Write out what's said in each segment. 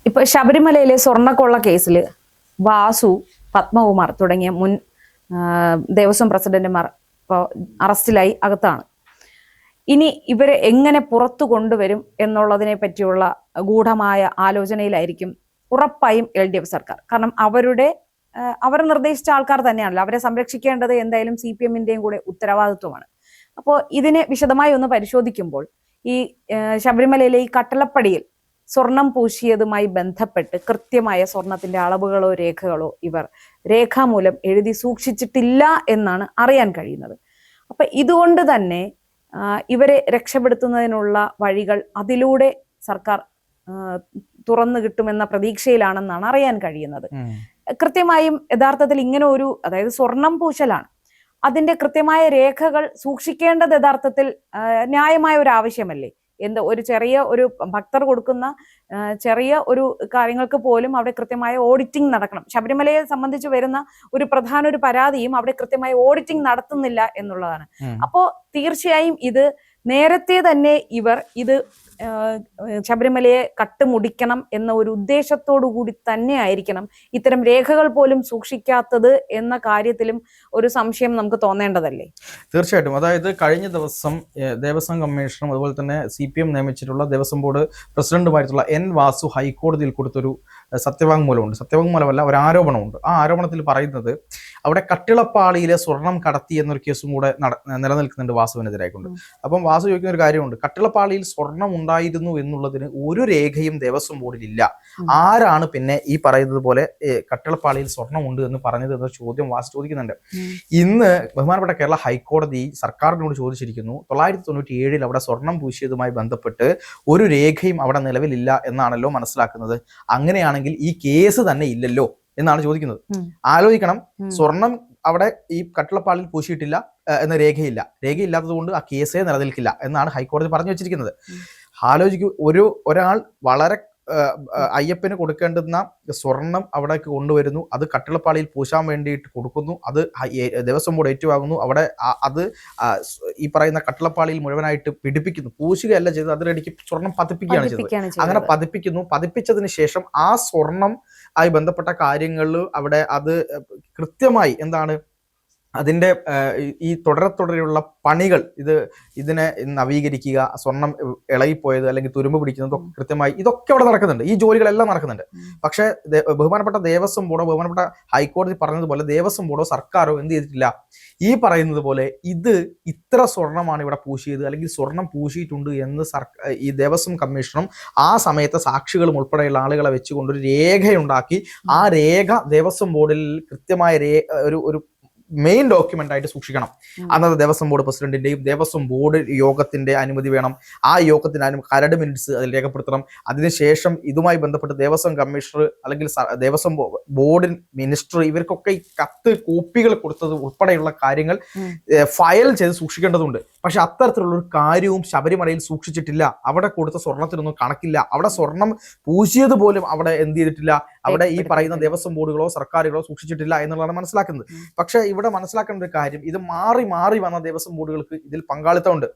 ഇപ്പൊ ശബരിമലയിലെ സ്വർണ്ണക്കൊള്ള കേസിൽ വാസു, പത്മകുമാർ തുടങ്ങിയ മുൻ ദേവസ്വം പ്രസിഡന്റുമാർ ഇപ്പോൾ അറസ്റ്റിലായി അകത്താണ്. ഇനി ഇവരെ എങ്ങനെ പുറത്തു കൊണ്ടുവരും എന്നുള്ളതിനെ പറ്റിയുള്ള ഗൂഢമായ ആലോചനയിലായിരിക്കും ഉറപ്പായും LDF സർക്കാർ. കാരണം അവർ നിർദ്ദേശിച്ച ആൾക്കാർ തന്നെയാണല്ലോ, അവരെ സംരക്ഷിക്കേണ്ടത് എന്തായാലും CPM-ന്റെയും കൂടെ ഉത്തരവാദിത്വമാണ്. അപ്പോൾ ഇതിനെ വിശദമായി ഒന്ന് പരിശോധിക്കുമ്പോൾ ഈ ശബരിമലയിലെ ഈ കട്ടളപ്പടിയിൽ സ്വർണം പൂശിയതുമായി ബന്ധപ്പെട്ട് കൃത്യമായ സ്വർണത്തിന്റെ അളവുകളോ രേഖകളോ ഇവർ രേഖാമൂലം എഴുതി സൂക്ഷിച്ചിട്ടില്ല എന്നാണ് അറിയാൻ കഴിയുന്നത്. അപ്പൊ ഇതുകൊണ്ട് തന്നെ ഇവരെ രക്ഷപ്പെടുത്തുന്നതിനുള്ള വഴികൾ അതിലൂടെ സർക്കാർ തുറന്നു കിട്ടുമെന്ന പ്രതീക്ഷയിലാണെന്നാണ് അറിയാൻ കഴിയുന്നത്. കൃത്യമായും യഥാർത്ഥത്തിൽ ഇങ്ങനെ അതായത് സ്വർണം പൂശലാണ്, അതിന്റെ കൃത്യമായ രേഖകൾ സൂക്ഷിക്കേണ്ടത് യഥാർത്ഥത്തിൽ ന്യായമായ ഒരു ആവശ്യമല്ലേ? ഒരു ചെറിയ ഒരു ഭക്തർ കൊടുക്കുന്ന ചെറിയ ഒരു കാര്യങ്ങൾക്ക് പോലും അവിടെ കൃത്യമായ ഓഡിറ്റിംഗ് നടക്കണം. ശബരിമലയെ സംബന്ധിച്ച് വരുന്ന ഒരു പ്രധാന പരാതിയും അവിടെ കൃത്യമായ ഓഡിറ്റിംഗ് നടത്തുന്നില്ല എന്നുള്ളതാണ്. അപ്പോ തീർച്ചയായും ഇത് നേരത്തെ തന്നെ ഇവർ ഇത് ശബരിമലയെ കട്ടുമുടിക്കണം എന്ന ഒരു ഉദ്ദേശത്തോടു കൂടി തന്നെ ആയിരിക്കണം ഇത്തരം രേഖകൾ പോലും സൂക്ഷിക്കാത്തത് എന്ന കാര്യത്തിലും ഒരു സംശയം നമുക്ക് തോന്നേണ്ടതല്ലേ? തീർച്ചയായിട്ടും. അതായത് കഴിഞ്ഞ ദിവസം ദേവസ്വം കമ്മീഷണറും അതുപോലെ തന്നെ CPM നിയമിച്ചിട്ടുള്ള ദേവസ്വം ബോർഡ് പ്രസിഡന്റുമായിട്ടുള്ള N വാസു ഹൈക്കോടതിയിൽ കൊടുത്തൊരു സത്യവാങ്മൂലമുണ്ട്. സത്യവാങ്മൂലമല്ല, ഒരു ആരോപണമുണ്ട്. ആ ആരോപണത്തിൽ പറയുന്നത് അവിടെ കട്ടിളപ്പാളിയിലെ സ്വർണം കടത്തി എന്നൊരു കേസും കൂടെ നിലനിൽക്കുന്നുണ്ട് വാസുവിനെതിരായിക്കൊണ്ട്. അപ്പം വാസു ചോദിക്കുന്ന ഒരു കാര്യമുണ്ട്, കട്ടിളപ്പാളിയിൽ സ്വർണം ഉണ്ടായിരുന്നു എന്നുള്ളതിന് ഒരു രേഖയും ദേവസ്വം ബോർഡിലില്ല. ആരാണ് പിന്നെ ഈ പറയുന്നത് പോലെ കട്ടിളപ്പാളിയിൽ സ്വർണ്ണമുണ്ട് എന്ന് പറഞ്ഞത് എന്ന ചോദ്യം വാസു ചോദിക്കുന്നുണ്ട്. ഇന്ന് ബഹുമാനപ്പെട്ട കേരള ഹൈക്കോടതി സർക്കാരിനോട് ചോദിച്ചിരിക്കുന്നു, 997 അവിടെ സ്വർണം പൂശിയതുമായി ബന്ധപ്പെട്ട് ഒരു രേഖയും അവിടെ നിലവിലില്ല എന്നാണല്ലോ മനസ്സിലാക്കുന്നത്. അങ്ങനെയാണെങ്കിൽ ഈ കേസ് തന്നെ ഇല്ലല്ലോ എന്നാണ് ചോദിക്കുന്നത്. ആലോചിക്കണം, സ്വർണം അവിടെ ഈ കട്ടിളപ്പാളിൽ പൂശിയിട്ടില്ല എന്ന രേഖയില്ലാത്തത് കൊണ്ട് ആ കേസേ നിലനിൽക്കില്ല എന്നാണ് ഹൈക്കോടതി പറഞ്ഞു വെച്ചിരിക്കുന്നത്. ആലോചിക്കൂ, ഒരാൾ വളരെ അയ്യപ്പന് കൊടുക്കേണ്ടുന്ന സ്വർണം അവിടേക്ക് കൊണ്ടുവരുന്നു, അത് കട്ടിളപ്പാളിയിൽ പൂശാൻ വേണ്ടിയിട്ട് കൊടുക്കുന്നു, അത് ദേവസ്വം ബോർഡ് ഏറ്റുവാങ്ങുന്നു, അവിടെ അത് ഈ പറയുന്ന കട്ടിളപ്പാളിയിൽ മുഴുവനായിട്ട് പിടിപ്പിക്കുന്നു, പൂശുകയല്ല ചെയ്തത്, അതിനിടയ്ക്ക് സ്വർണം പതിപ്പിക്കുകയാണ് ചെയ്തത്. അങ്ങനെ പതിപ്പിച്ചതിന് ശേഷം ആ സ്വർണം ആയി ബന്ധപ്പെട്ട കാര്യങ്ങളിൽ അവിടെ അത് കൃത്യമായി അതിൻ്റെ ഈ തുടരെയുള്ള പണികൾ ഇതിനെ നവീകരിക്കുക, സ്വർണം ഇളകിപ്പോയത് അല്ലെങ്കിൽ തുരുമ്പ് പിടിക്കുന്നതൊക്കെ കൃത്യമായി ഇതൊക്കെ അവിടെ നടക്കുന്നുണ്ട്. ഈ ജോലികളെല്ലാം നടക്കുന്നുണ്ട്. പക്ഷേ ബഹുമാനപ്പെട്ട ദേവസ്വം ബോർഡോ ബഹുമാനപ്പെട്ട ഹൈക്കോടതി പറഞ്ഞതുപോലെ ദേവസ്വം ബോർഡോ സർക്കാരോ എന്ത് ചെയ്തിട്ടില്ല, ഈ പറയുന്നത് പോലെ ഇത്ര സ്വർണമാണ് ഇവിടെ പൂശിയത് അല്ലെങ്കിൽ സ്വർണം പൂശിയിട്ടുണ്ട് എന്ന് ഈ ദേവസ്വം കമ്മീഷനും ആ സമയത്തെ സാക്ഷികളും ഉൾപ്പെടെയുള്ള ആളുകളെ വെച്ചുകൊണ്ടൊരു രേഖയുണ്ടാക്കി ആ രേഖ ദേവസ്വം ബോർഡിൽ കൃത്യമായ ഒരു മെയിൻ ഡോക്യുമെന്റ് ആയിട്ട് സൂക്ഷിക്കണം. അന്നത്തെ ദേവസ്വം ബോർഡ് പ്രസിഡന്റിന്റെയും ദേവസ്വം ബോർഡ് യോഗത്തിന്റെ അനുമതി വേണം. ആ യോഗത്തിന്റെ കരട് മിനിറ്റ്സ് അതിൽ രേഖപ്പെടുത്തണം. അതിനുശേഷം ഇതുമായി ബന്ധപ്പെട്ട് ദേവസ്വം കമ്മീഷണർ അല്ലെങ്കിൽ ദേവസ്വം ബോർഡ് മിനിസ്റ്റർ ഇവർക്കൊക്കെ ഈ കത്ത് കോപ്പികൾ കൊടുത്തത് ഉൾപ്പെടെയുള്ള കാര്യങ്ങൾ ഫയൽ ചെയ്ത് സൂക്ഷിക്കേണ്ടതുണ്ട്. പക്ഷെ അത്തരത്തിലുള്ള ഒരു കാര്യവും ശബരിമലയിൽ സൂക്ഷിച്ചിട്ടില്ല. അവിടെ കൊടുത്ത സ്വർണത്തിനൊന്നും കണക്കില്ല. അവിടെ സ്വർണം പൂശിയത് പോലും അവിടെ എന്ത് ചെയ്തിട്ടില്ല, അവിടെ ഈ പറയുന്ന ദേവസ്വം ബോർഡുകളോ സർക്കാരുകളോ സൂക്ഷിച്ചിട്ടില്ല എന്നുള്ളതാണ് മനസ്സിലാക്കുന്നത്. പക്ഷെ ഇവിടെ മനസ്സിലാക്കേണ്ട ഒരു കാര്യം, ഇത് മാറി വന്ന ദേവസ്വം ബോർഡുകൾക്ക് ഇതിൽ പങ്കാളിത്തമുണ്ട്.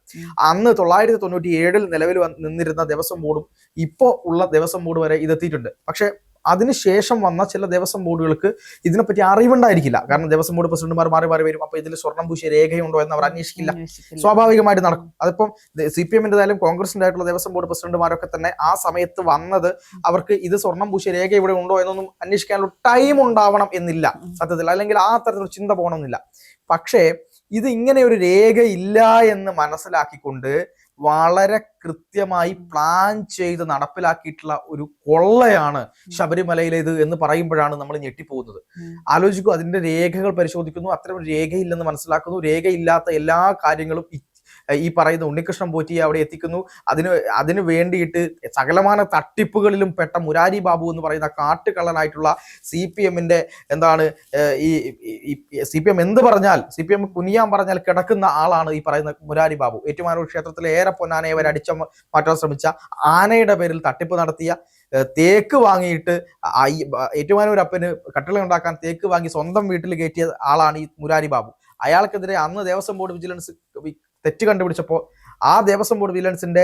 അന്ന് 997 നിലവിൽ നിന്നിരുന്ന ദേവസ്വം ബോർഡും ഇപ്പോൾ ഉള്ള ദേവസ്വം ബോർഡ് വരെ ഇതെത്തിയിട്ടുണ്ട്. പക്ഷെ അതിനുശേഷം വന്ന ചില ദേവസ്വം ബോർഡുകൾക്ക് ഇതിനെപ്പറ്റി അറിവുണ്ടായിരിക്കില്ല. കാരണം ദേവസ്വം ബോർഡ് പ്രസിഡന്റുമാർ മാറി വരും. അപ്പൊ ഇതിൽ സ്വർണം പൂശിയ രേഖയുണ്ടോ എന്ന് അവർ അന്വേഷിക്കില്ല. സ്വാഭാവികമായിട്ട് നടക്കും. അതിപ്പം CPM-ന്റേതായാലും കോൺഗ്രസിന്റെ ആയിട്ടുള്ള ദേവസ്വം ബോർഡ് പ്രസിഡന്റുമാരൊക്കെ തന്നെ ആ സമയത്ത് വന്നത് അവർക്ക് ഇത് സ്വർണം പൂശിയ രേഖ ഇവിടെ ഉണ്ടോ എന്നൊന്നും അന്വേഷിക്കാനുള്ള ടൈം ഉണ്ടാവണം എന്നില്ല സത്യത്തിൽ, അല്ലെങ്കിൽ ആ തരത്തിലുള്ള ചിന്ത പോകണമെന്നില്ല. പക്ഷേ ഇത് ഇങ്ങനെ ഒരു രേഖ ഇല്ല എന്ന് മനസ്സിലാക്കിക്കൊണ്ട് വളരെ കൃത്യമായി പ്ലാൻ ചെയ്ത് നടപ്പിലാക്കിയിട്ടുള്ള ഒരു കൊള്ളയാണ് ശബരിമലയിലേത് എന്ന് പറയുമ്പോഴാണ് നമ്മൾ ഞെട്ടിപ്പോകുന്നത്. ആലോചിക്കൂ, അതിന്റെ രേഖകൾ പരിശോധിക്കുന്നു, അത്തരം രേഖയില്ലെന്ന് മനസ്സിലാക്കുന്നു, രേഖയില്ലാത്ത എല്ലാ കാര്യങ്ങളും ഈ പറയുന്ന ഉണ്ണികൃഷ്ണൻ പോറ്റിയെ അവിടെ എത്തിക്കുന്നു. അതിന് വേണ്ടിയിട്ട് സകലമാന തട്ടിപ്പുകളിലും പെട്ട മുരാരി ബാബു എന്ന് പറയുന്ന കാട്ടുകള്ളനായിട്ടുള്ള CPM-ന്റെ ഈ CPM എന്ത് പറഞ്ഞാൽ CPM കുനിയാൻ പറഞ്ഞാൽ കിടക്കുന്ന ആളാണ് ഈ പറയുന്ന മുരാരി ബാബു. ഏറ്റുമാനൂർ ക്ഷേത്രത്തിലെ ഏറെ പൊന്നാനയെ വരെ അടിച്ചു മാറ്റാൻ ശ്രമിച്ച, ആനയുടെ പേരിൽ തട്ടിപ്പ് നടത്തിയ, തേക്ക് വാങ്ങിയിട്ട് ഏറ്റുമാനൂർ അപ്പന് കട്ടിള ഉണ്ടാക്കാൻ തേക്ക് വാങ്ങി സ്വന്തം വീട്ടിൽ കയറ്റിയ ആളാണ് ഈ മുരാരി ബാബു. അയാൾക്കെതിരെ അന്ന് ദേവസ്വം ബോർഡ് വിജിലൻസ് തെറ്റ് കണ്ടുപിടിച്ചപ്പോൾ ആ ദേവസ്വം ബോർഡ് വിജിലൻസിന്റെ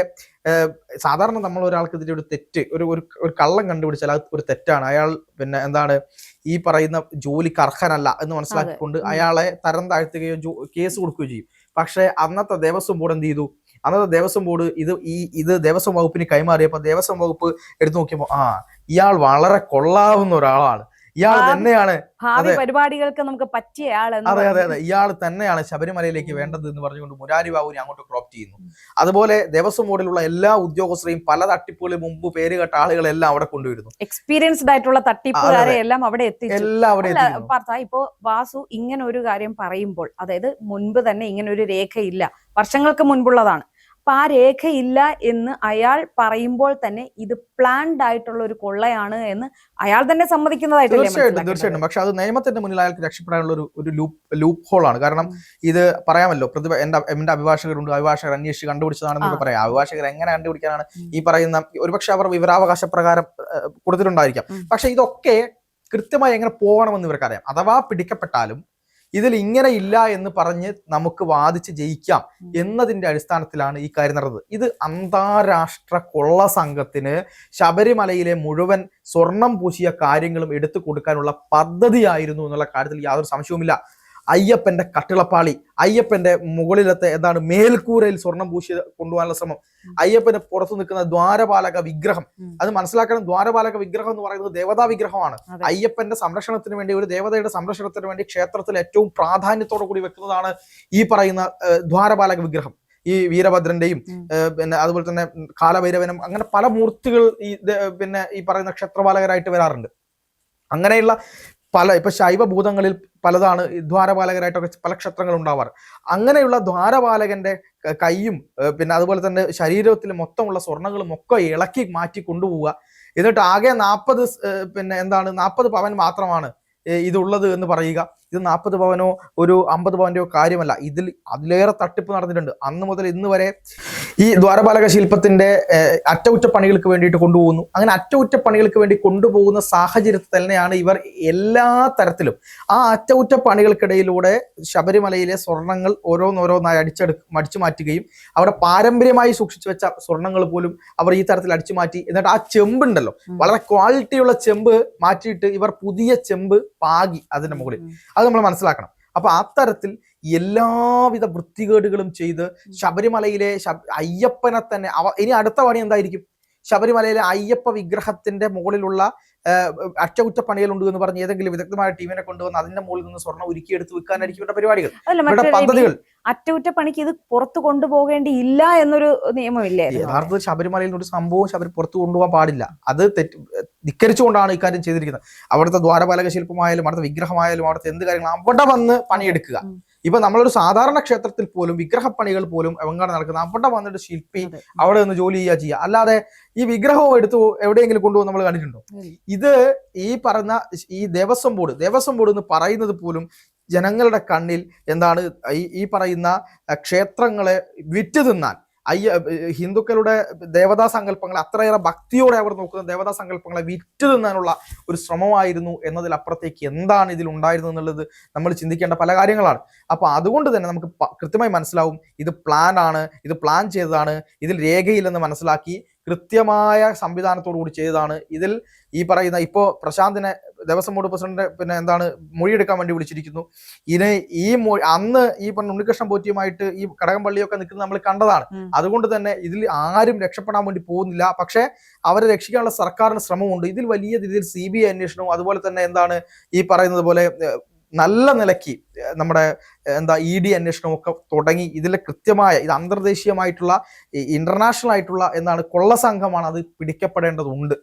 സാധാരണ നമ്മൾ ഒരാൾക്ക് ഇതിന്റെ ഒരു തെറ്റ് ഒരു കള്ളം കണ്ടുപിടിച്ചാൽ അത് ഒരു തെറ്റാണ്. അയാൾ പിന്നെ എന്താണ് ഈ പറയുന്ന ജോലിക്ക് അർഹനല്ല എന്ന് മനസ്സിലാക്കിക്കൊണ്ട് അയാളെ തരം താഴ്ത്തുകയോ കേസ് കൊടുക്കുകയോ ചെയ്യും. പക്ഷെ അന്നത്തെ ദേവസ്വം ബോർഡ് എന്ത് ചെയ്തു? അന്നത്തെ ദേവസ്വം ബോർഡ് ഇത് ദേവസ്വം വകുപ്പിന് കൈമാറിയപ്പോൾ ദേവസ്വം വകുപ്പ് എടുത്തു നോക്കിയപ്പോൾ ഇയാൾ വളരെ കൊള്ളാവുന്ന ഒരാളാണ്, ഇയാൾ തന്നെയാണ് ഭാവി പരിപാടികൾക്ക് നമുക്ക് പറ്റിയ അതെ ഇയാൾ തന്നെയാണ് ശബരിമലയിലേക്ക് വേണ്ടത് എന്ന് പറഞ്ഞുകൊണ്ട് മുരാരി ബാബുവിനെ അങ്ങോട്ട് ക്രോപ്പ് ചെയ്യുന്നു. അതുപോലെ ദേവസ്വം ബോർഡിലുള്ള എല്ലാ ഉദ്യോഗസ്ഥരെയും പല തട്ടിപ്പുകളിൽ മുമ്പ് പേര് കേട്ട ആളുകളെല്ലാം അവിടെ കൊണ്ടുവരുന്നു. എക്സ്പീരിയൻസ്ഡ് ആയിട്ടുള്ള തട്ടിപ്പുകാരെ എല്ലാം അവിടെ എത്തിച്ചു. ഇപ്പോ വാസു ഇങ്ങനെ ഒരു കാര്യം പറയുമ്പോൾ, അതായത് മുൻപ് തന്നെ ഇങ്ങനെ ഒരു രേഖയില്ല, വർഷങ്ങൾക്ക് മുൻപുള്ളതാണ്. അപ്പൊ ആ രേഖയില്ല എന്ന് അയാൾ പറയുമ്പോൾ തന്നെ ഇത് പ്ലാൻഡ് ആയിട്ടുള്ള ഒരു കൊള്ളയാണ് എന്ന് അയാൾ തന്നെ സമ്മതിക്കുന്നതായിട്ടല്ലേ? തീർച്ചയായിട്ടും. പക്ഷെ അത് നിയമത്തിന്റെ മുന്നിൽ അയാൾക്ക് രക്ഷപ്പെടാനുള്ള ഒരു ലൂപ്പ് ഹോൾ ആണ്. കാരണം ഇത് പറയാമല്ലോ, എന്റെ അഭിഭാഷകരുണ്ട്, അഭിഭാഷകർ അന്വേഷിച്ച് കണ്ടുപിടിച്ചതാണെന്നൊക്കെ പറയാം. അഭിഭാഷകർ എങ്ങനെ കണ്ടുപിടിക്കാനാണ് ഈ പറയുന്ന, ഒരുപക്ഷെ അവർ വിവരാവകാശ പ്രകാരം കൊടുത്തിട്ടുണ്ടായിരിക്കാം. പക്ഷെ ഇതൊക്കെ കൃത്യമായി എങ്ങനെ പോകണമെന്ന് ഇവർക്കറിയാം. അഥവാ പിടിക്കപ്പെട്ടാലും ഇതിൽ ഇങ്ങനെ ഇല്ല എന്ന് പറഞ്ഞ് നമുക്ക് വാദിച്ച് ജയിക്കാം എന്നതിന്റെ അടിസ്ഥാനത്തിലാണ് ഈ കാര്യം നടന്നത്. ഇത് അന്താരാഷ്ട്ര കൊള്ള സംഘത്തിന് ശബരിമലയിലെ മുഴുവൻ സ്വർണം പൂശിയ കാര്യങ്ങളും എടുത്തു കൊടുക്കാനുള്ള പദ്ധതിയായിരുന്നു എന്നുള്ള കാര്യത്തിൽ യാതൊരു സംശയവുമില്ല. അയ്യപ്പന്റെ കട്ടിളപ്പാളി, അയ്യപ്പന്റെ മുകളിലത്തെ എന്താണ് മേൽക്കൂരയിൽ സ്വർണം പൂശി കൊണ്ടുപോകാനുള്ള ശ്രമം, അയ്യപ്പന് പുറത്തു നിൽക്കുന്ന ദ്വാരപാലക വിഗ്രഹം, അത് മനസ്സിലാക്കണം. ദ്വാരപാലക വിഗ്രഹം എന്ന് പറയുന്നത് ദേവതാ വിഗ്രഹമാണ്. അയ്യപ്പന്റെ സംരക്ഷണത്തിന് വേണ്ടി, ഒരു ദേവതയുടെ സംരക്ഷണത്തിന് വേണ്ടി ക്ഷേത്രത്തിൽ ഏറ്റവും പ്രാധാന്യത്തോടു കൂടി വെക്കുന്നതാണ് ഈ പറയുന്ന ദ്വാരപാലക വിഗ്രഹം. ഈ വീരഭദ്രന്റെയും പിന്നെ അതുപോലെ തന്നെ കാലഭൈരവനും അങ്ങനെ പല മൂർത്തികൾ പിന്നെ ഈ പറയുന്ന ക്ഷേത്രപാലകരായിട്ട് വരാറുണ്ട്. അങ്ങനെയുള്ള ഇപ്പൊ ശൈവഭൂതങ്ങളിൽ പലതാണ് ദ്വാരപാലകരായിട്ടൊക്കെ പല ക്ഷേത്രങ്ങൾ ഉണ്ടാവാറ്. അങ്ങനെയുള്ള ദ്വാരപാലകന്റെ കൈയും പിന്നെ അതുപോലെ തന്നെ ശരീരത്തിൽ മൊത്തമുള്ള സ്വർണ്ണങ്ങളും ഒക്കെ ഇളക്കി മാറ്റി കൊണ്ടുപോവുക. എന്നിട്ട് ആകെ 40 പവൻ മാത്രമാണ് ഇതുള്ളത് എന്ന് പറയുക. ഇത് 40 പവനോ ഒരു 50 പവന്റെയോ കാര്യമല്ല, അതിലേറെ തട്ടിപ്പ് നടന്നിട്ടുണ്ട്. അന്ന് മുതൽ ഇന്ന് വരെ ഈ ദ്വാരപാലക ശില്പത്തിന്റെ അറ്റകുറ്റപ്പണികൾക്ക് വേണ്ടിയിട്ട് കൊണ്ടുപോകുന്നു. അങ്ങനെ അറ്റകുറ്റപ്പണികൾക്ക് വേണ്ടി കൊണ്ടുപോകുന്ന സാഹചര്യത്തിൽ തന്നെയാണ് ഇവർ എല്ലാ തരത്തിലും ആ അറ്റകുറ്റപ്പണികൾക്കിടയിലൂടെ ശബരിമലയിലെ സ്വർണ്ണങ്ങൾ ഓരോന്നോരോന്നായി അടിച്ചു മാറ്റുകയും അവിടെ പാരമ്പര്യമായി സൂക്ഷിച്ചു വെച്ച സ്വർണ്ണങ്ങൾ പോലും അവർ ഈ തരത്തിൽ അടിച്ചു മാറ്റി. എന്നിട്ട് ആ ചെമ്പുണ്ടല്ലോ, വളരെ ക്വാളിറ്റിയുള്ള ചെമ്പ് മാറ്റിയിട്ട് ഇവർ പുതിയ ചെമ്പ് പാകി അതിന്റെ മുകളിൽ. അത് നമ്മൾ മനസ്സിലാക്കണം. അപ്പൊ അത്തരത്തിൽ എല്ലാവിധ വൃത്തികേടുകളും ചെയ്ത് ശബരിമലയിലെ അയ്യപ്പനെ തന്നെ ഇനി അടുത്ത പണി എന്തായിരിക്കും? ശബരിമലയിലെ അയ്യപ്പ വിഗ്രഹത്തിന്റെ മുകളിലുള്ള അറ്റകുറ്റപ്പണികളുണ്ട് എന്ന് പറഞ്ഞ് ഏതെങ്കിലും വിദഗ്ധമായ ടീമിനെ കൊണ്ടുവന്ന് അതിന്റെ മുകളിൽ നിന്ന് സ്വർണ്ണം ഉരുക്കിയെടുത്ത് വിൽക്കാനായിരിക്കും ഇവരുടെ പരിപാടികൾ, ഇവരുടെ പദ്ധതികൾ. അറ്റകുറ്റപ്പണിക്ക് ഇത് പുറത്തു കൊണ്ടുപോകേണ്ടിയില്ല എന്നൊരു നിയമമില്ലേ? യഥാർത്ഥത്തിൽ ശബരിമലയിൽ ഒരു സംഭവം പുറത്തു കൊണ്ടുപോകാൻ പാടില്ല. അത് ധിക്കരിച്ചുകൊണ്ടാണ് ഇക്കാര്യം ചെയ്തിരിക്കുന്നത്. അവിടുത്തെ ദ്വാരപാലക ശില്പമായാലും അവിടുത്തെ വിഗ്രഹമായാലും അവിടുത്തെ എന്ത് കാര്യങ്ങളും അവിടെ വന്ന് പണിയെടുക്കുക. ഇപ്പൊ നമ്മളൊരു സാധാരണ ക്ഷേത്രത്തിൽ പോലും വിഗ്രഹപ്പണികൾ പോലും എവങ്ങാണ് നടക്കുന്നത്. അവിടെ വന്നിട്ട് ശില്പി അവിടെ നിന്ന് ജോലി ചെയ്യുക. അല്ലാതെ ഈ വിഗ്രഹവും എടുത്തു എവിടെയെങ്കിലും കൊണ്ടുപോകും നമ്മൾ കണ്ടിട്ടുണ്ടോ? ഇത് ഈ പറഞ്ഞ ഈ ദേവസ്വം ബോർഡ് എന്ന് പറയുന്നത് പോലും ജനങ്ങളുടെ കണ്ണിൽ എന്താണ് ഈ പറയുന്ന ക്ഷേത്രങ്ങളെ വിറ്റ് തിന്നാൻ, ഹിന്ദുക്കളുടെ ദേവതാ സങ്കല്പങ്ങളെ അത്രയേറെ ഭക്തിയോടെ അവർ നോക്കുന്ന ദേവതാ സങ്കല്പങ്ങളെ വിറ്റ് തിന്നാനുള്ള ഒരു ശ്രമമായിരുന്നു എന്നതിലപ്പുറത്തേക്ക് എന്താണ് ഇതിൽ ഉണ്ടായിരുന്നത് എന്നുള്ളത് നമ്മൾ ചിന്തിക്കേണ്ട പല കാര്യങ്ങളാണ്. അപ്പൊ അതുകൊണ്ട് തന്നെ നമുക്ക് കൃത്യമായി മനസ്സിലാവും ഇത് പ്ലാൻ ചെയ്തതാണ്, ഇതിൽ രേഖയില്ലെന്ന് മനസ്സിലാക്കി കൃത്യമായ സംവിധാനത്തോടു കൂടി ചെയ്തതാണ്. ഇതിൽ ഈ പറയുന്ന ഇപ്പോ പ്രശാന്തിനെ ദേവസ്വം ബോർഡ് പ്രസിഡന്റ് പിന്നെ എന്താണ് മൊഴിയെടുക്കാൻ വേണ്ടി വിളിച്ചിരിക്കുന്നു. അന്ന് ഈ പറഞ്ഞ ഉണ്ണികൃഷ്ണൻ പോറ്റിയുമായിട്ട് ഈ കടകംപള്ളിയൊക്കെ നിൽക്കുന്നത് നമ്മൾ കണ്ടതാണ്. അതുകൊണ്ട് തന്നെ ഇതിൽ ആരും രക്ഷപ്പെടാൻ വേണ്ടി പോകുന്നില്ല. പക്ഷെ അവരെ രക്ഷിക്കാനുള്ള സർക്കാരിന് ശ്രമമുണ്ട്. ഇതിൽ വലിയ രീതിയിൽ CBI അന്വേഷണവും അതുപോലെ തന്നെ എന്താണ് ഈ പറയുന്നത് പോലെ നല്ല നിലയ്ക്ക് നമ്മുടെ ED അന്വേഷണവും ഒക്കെ തുടങ്ങി. ഇതിലെ കൃത്യമായ ഇത് അന്തർദേശീയമായിട്ടുള്ള ഇന്റർനാഷണൽ ആയിട്ടുള്ള കൊള്ള സംഘമാണ്, അത് പിടിക്കപ്പെടേണ്ടതുണ്ട്.